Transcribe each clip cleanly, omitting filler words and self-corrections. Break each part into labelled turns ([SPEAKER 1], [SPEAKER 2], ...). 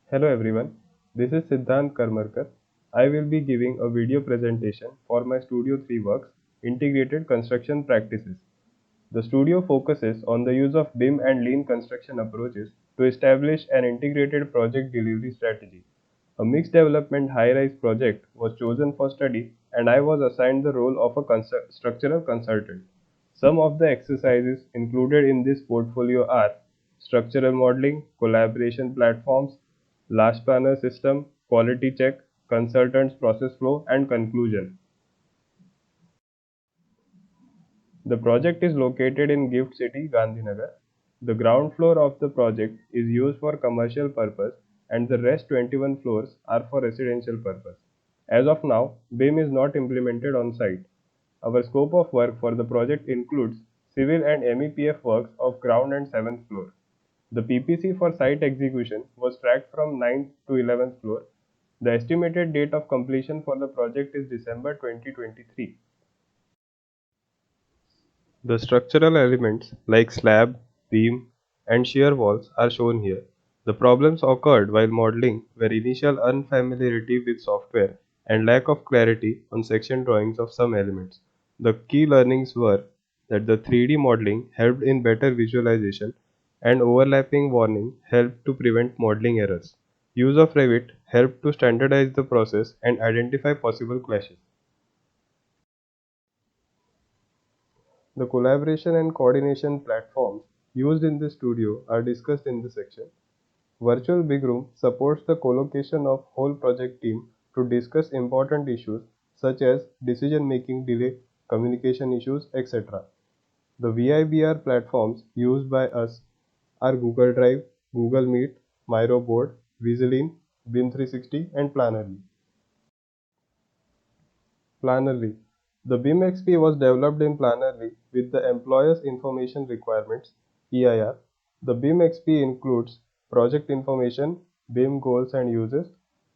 [SPEAKER 1] Hello everyone, this is Siddhant Karmarkar. I will be giving a video presentation for my Studio 3 works, Integrated Construction Practices. The studio focuses on the use of BIM and lean construction approaches to establish an integrated project delivery strategy. A mixed development high-rise project was chosen for study and I was assigned the role of a structural consultant. Some of the exercises included in this portfolio are structural modeling, collaboration platforms, last planner system, quality check, consultants process flow, and conclusion. The project is located in Gift City, Gandhinagar. The ground floor of the project is used for commercial purpose and the rest 21 floors are for residential purpose. As of now, BIM is not implemented on site. Our scope of work for the project includes civil and MEPF works of ground and 7th floor. The PPC for site execution was tracked from 9th to 11th floor. The estimated date of completion for the project is December 2023. The structural elements like slab, beam, and shear walls are shown here. The problems occurred while modeling were initial unfamiliarity with software and lack of clarity on section drawings of some elements. The key learnings were that the 3D modeling helped in better visualization and overlapping warning helped to prevent modeling errors. Use of Revit helped to standardize the process and identify possible clashes. The collaboration and coordination platforms used in the studio are discussed in this section. Virtual Big Room supports the co-location of whole project team to discuss important issues such as decision making delay, communication issues, etc. The VIBR platforms used by us are Google Drive, Google Meet, Miro Board, Visaline, BIM 360 and Plannerly. Plannerly. The BIM XP was developed in Plannerly with the Employer's Information Requirements (EIR). The BIM XP includes project information, BIM goals and uses,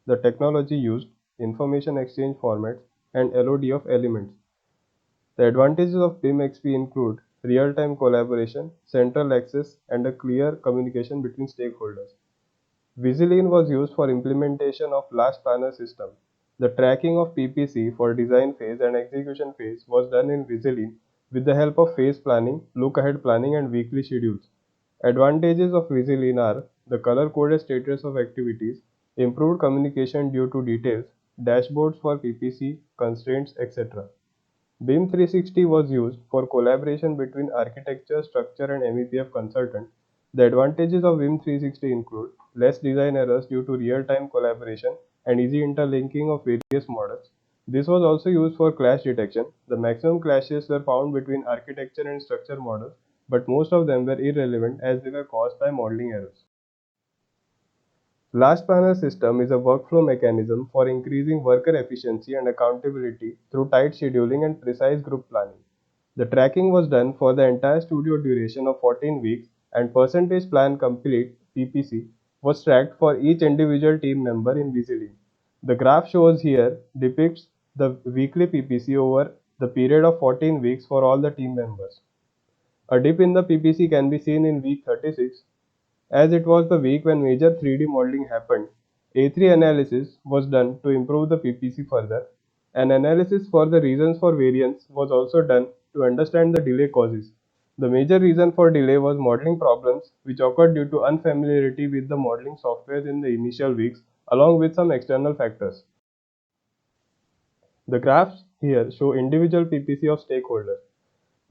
[SPEAKER 1] the technology used, information exchange formats, and LOD of elements. The advantages of BIM XP include real-time collaboration, central access, and a clear communication between stakeholders. Visaline was used for implementation of last planner system. The tracking of PPC for design phase and execution phase was done in Visaline with the help of phase planning, look-ahead planning and weekly schedules. Advantages of Visaline are the color-coded status of activities, improved communication due to details, dashboards for PPC, constraints, etc. BIM 360 was used for collaboration between architecture, structure and MEPF consultant. The advantages of BIM 360 include less design errors due to real-time collaboration and easy interlinking of various models. This was also used for clash detection. The maximum clashes were found between architecture and structure models, but most of them were irrelevant as they were caused by modeling errors. Last planner system is a workflow mechanism for increasing worker efficiency and accountability through tight scheduling and precise group planning. The tracking was done for the entire studio duration of 14 weeks and percentage plan complete was tracked for each individual team member in Visaline. The graph shows here depicts the weekly PPC over the period of 14 weeks for all the team members. A dip in the PPC can be seen in week 36 as it was the week when major 3D modeling happened. A3 analysis was done to improve the PPC further. An analysis for the reasons for variance was also done to understand the delay causes. The major reason for delay was modeling problems which occurred due to unfamiliarity with the modeling software in the initial weeks along with some external factors. The graphs here show individual PPC of stakeholders.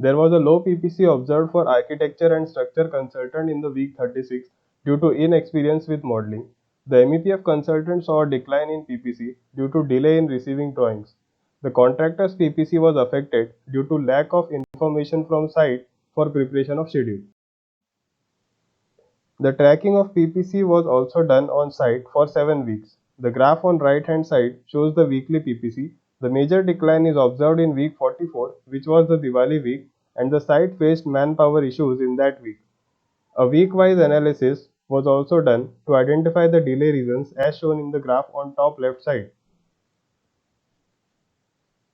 [SPEAKER 1] There was a low PPC observed for architecture and structure consultant in the week 36 due to inexperience with modeling. The MEPF consultant saw a decline in PPC due to delay in receiving drawings. The contractor's PPC was affected due to lack of information from site for preparation of schedule. The tracking of PPC was also done on site for 7 weeks. The graph on right hand side shows the weekly PPC. The major decline is observed in week 44, which was the Diwali week, and the site faced manpower issues in that week. A week-wise analysis was also done to identify the delay reasons as shown in the graph on top left side.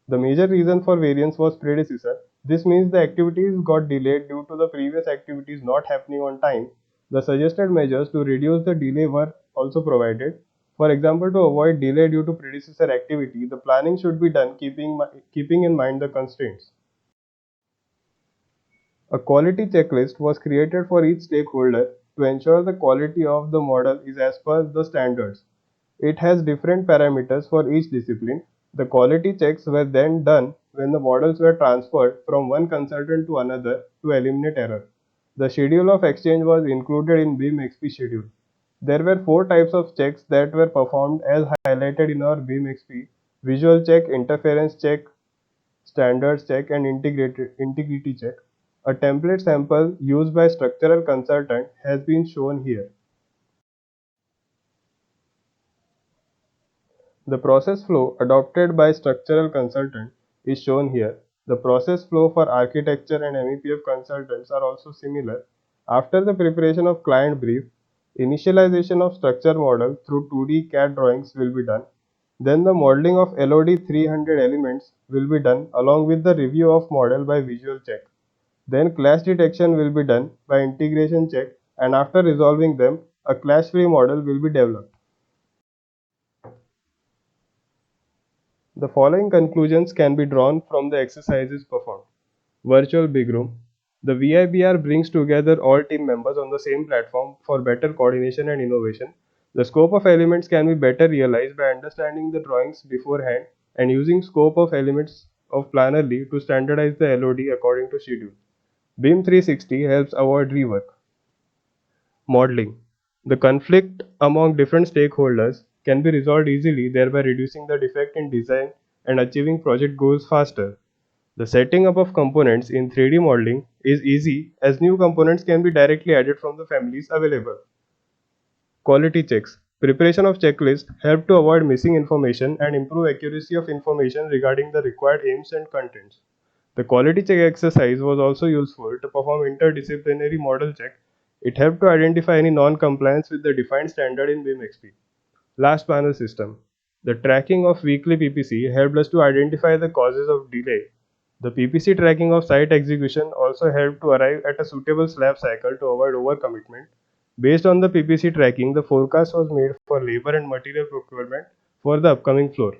[SPEAKER 1] The major reason for variance was predecessor. This means the activities got delayed due to the previous activities not happening on time. The suggested measures to reduce the delay were also provided. For example, to avoid delay due to predecessor activity, the planning should be done keeping in mind the constraints. A quality checklist was created for each stakeholder to ensure the quality of the model is as per the standards. It has different parameters for each discipline. The quality checks were then done when the models were transferred from one consultant to another to eliminate error. The schedule of exchange was included in BIM XP schedule. There were four types of checks that were performed as highlighted in our BIM XP: visual check, interference check, standards check, and integrity check. A template sample used by structural consultant has been shown here. The process flow adopted by structural consultant is shown here. The process flow for architecture and MEPF consultants are also similar. After the preparation of client brief, initialization of structure model through 2D CAD drawings will be done. Then the modeling of LOD 300 elements will be done along with the review of model by visual check. Then clash detection will be done by integration check, and after resolving them, a clash-free model will be developed. The following conclusions can be drawn from the exercises performed. Virtual Big Room. The VIBR brings together all team members on the same platform for better coordination and innovation. The scope of elements can be better realized by understanding the drawings beforehand and using scope of elements of Plannerly to standardize the LOD according to schedule. BIM 360 helps avoid rework. Modeling. The conflict among different stakeholders can be resolved easily, thereby reducing the defect in design and achieving project goals faster. The setting up of components in 3D modeling is easy as new components can be directly added from the families available. Quality checks. Preparation of checklists help to avoid missing information and improve accuracy of information regarding the required aims and contents. The quality check exercise was also useful to perform interdisciplinary model check. It helped to identify any non-compliance with the defined standard in BIM XP. Last panel system. The tracking of weekly PPC helped us to identify the causes of delay. The PPC tracking of site execution also helped to arrive at a suitable slab cycle to avoid overcommitment. Based on the PPC tracking, the forecast was made for labor and material procurement for the upcoming floor.